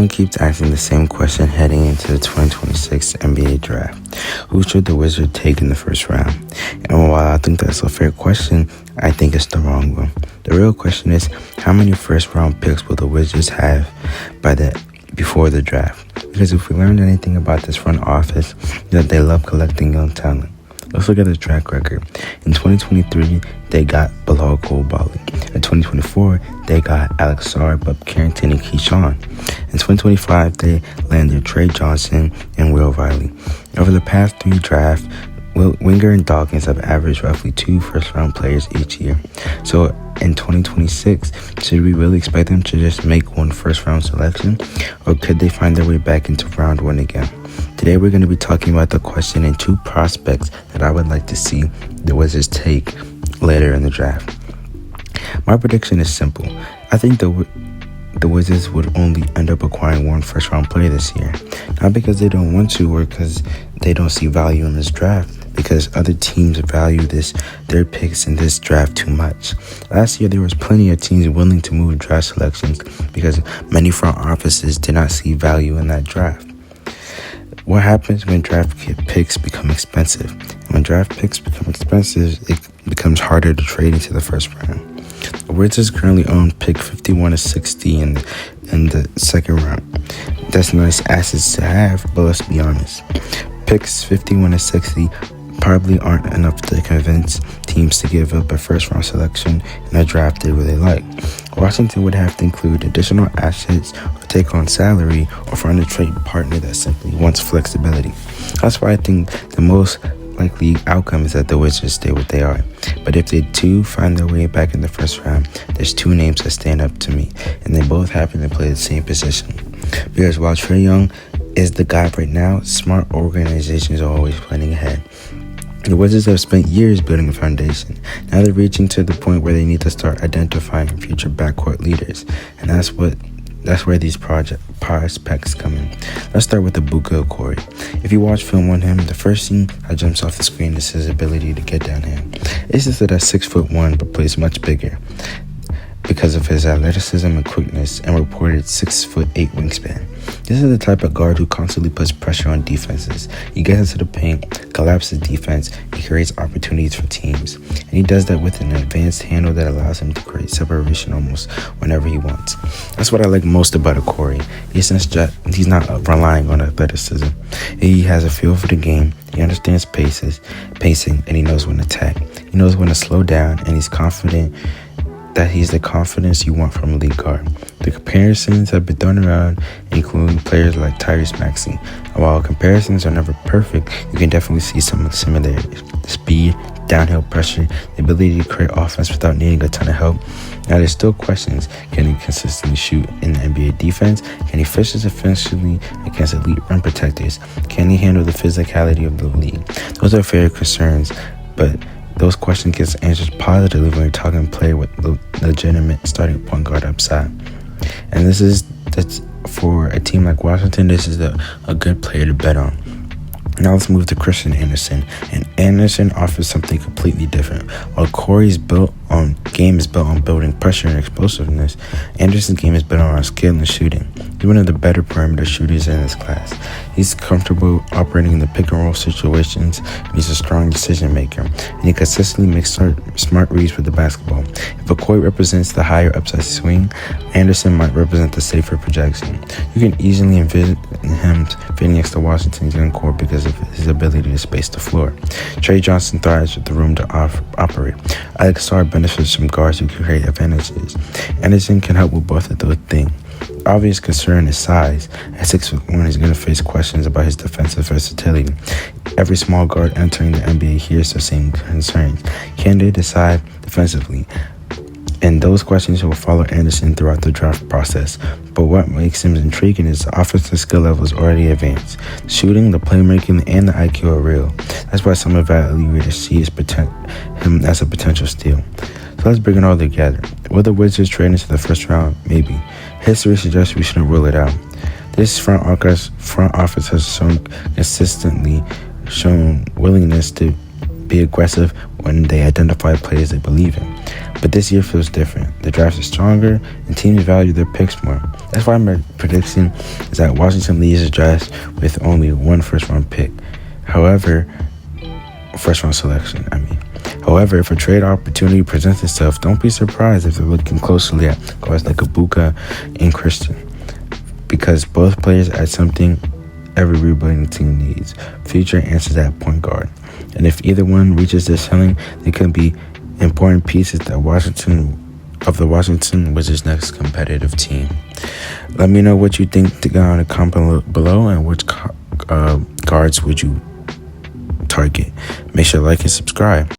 Everyone keeps asking the same question heading into the 2026 NBA draft. Who should the Wizards take in the first round? And while I think that's a fair question, I think it's the wrong one. The real question is, how many first round picks will the Wizards have before the draft? Because if we learned anything about this front office, that they love collecting young talent. Let's look at the track record. In 2023, they got Bilal Coulibaly. In 2024, they got Alex Sarr, Bub Carrington, and Keyshawn. In 2025, they landed Trey Johnson and Will Riley. Over the past 3 drafts, Winger and Dawkins have averaged roughly 2 first-round players each year. So in 2026, should we really expect them to just make 1 first-round selection? Or could they find their way back into round 1 again? Today we're going to be talking about the question and 2 prospects that I would like to see the Wizards take later in the draft. My prediction is simple. I think the Wizards would only end up acquiring 1 first-round player this year. Not because they don't want to or because they don't see value in this draft, because other teams value their picks in this draft too much. Last year, there was plenty of teams willing to move draft selections because many front offices did not see value in that draft. What happens when draft picks become expensive? When draft picks become expensive, it becomes harder to trade into the first round. The Wizards currently own pick 51 to 60 in the second round. That's nice assets to have, but let's be honest. Picks 51 to 60 probably aren't enough to convince teams to give up a first-round selection in a draft they really like. Washington would have to include additional assets or take on salary or find a trade partner that simply wants flexibility. That's why I think the most likely outcome is that the Wizards stay what they are. But if they do find their way back in the first round, there's 2 names that stand up to me, and they both happen to play the same position. Because while Trae Young is the guy right now, smart organizations are always planning ahead. The Wizards have spent years building a foundation. Now they're reaching to the point where they need to start identifying future backcourt leaders, and that's where these prospects come in. Let's start with Ebuka Okorie. If you watch film on him, the first thing that jumps off the screen is his ability to get downhill. It's just that at 6'1", but plays much bigger because of his athleticism and quickness and reported 6'8" wingspan. This is the type of guard who constantly puts pressure on defenses. He gets into the paint, collapses defense, and creates opportunities for teams. And he does that with an advanced handle that allows him to create separation almost whenever he wants. That's what I like most about Okorie. He's not relying on athleticism. He has a feel for the game. He understands pacing, and he knows when to attack. He knows when to slow down, and he's confident that he's the confidence you want from a lead guard. The comparisons have been thrown around, including players like Tyrese Maxey. And while comparisons are never perfect, you can definitely see some of the similarities. The speed, downhill pressure, the ability to create offense without needing a ton of help. Now there's still questions. Can he consistently shoot in the NBA defense? Can he fish offensively against elite rim protectors? Can he handle the physicality of the league? Those are fair concerns, but those questions get answered positively when you're talking player with legitimate starting point guard upside. And that's for a team like Washington, this is a good player to bet on. Now let's move to Christian Anderson. And Anderson offers something completely different. While Corey's game is built on building pressure and explosiveness, Anderson's game is built on skill and shooting. He's one of the better perimeter shooters in this class. He's comfortable operating in the pick and roll situations, and he's a strong decision maker. And he consistently makes smart reads with the basketball. If Okorie represents the higher upside swing, Anderson might represent the safer projection. You can easily envision him fitting next to Washington's young core because of his ability to space the floor. Trey Johnson thrives with the room to operate. Alex Sarr benefits from guards who can create advantages. Anderson can help with both of those things. The obvious concern is size. At 6'1", he's going to face questions about his defensive versatility. Every small guard entering the NBA hears the same concerns. Can they decide defensively? And those questions will follow Anderson throughout the draft process. But what makes him intriguing is the offensive skill level is already advanced. Shooting, the playmaking, and the IQ are real. That's why some evaluators see him as a potential steal. So let's bring it all together. Will the Wizards trade into the first round? Maybe. History suggests we shouldn't rule it out. This front office has consistently shown willingness to be aggressive when they identify players they believe in. But this year feels different. The draft is stronger, and teams value their picks more. That's why my prediction is that Washington leads the draft with only one first-round pick. However, first-round selection, However, if a trade opportunity presents itself, don't be surprised if they're looking closely at guys like Ebuka and Christian, because both players add something every rebuilding team needs: future answers at point guard. And if either one reaches their ceiling, they could be important pieces that the Washington Wizards' next competitive team. Let me know what you think down in the comment below, and which guards would you target. Make sure to like and subscribe.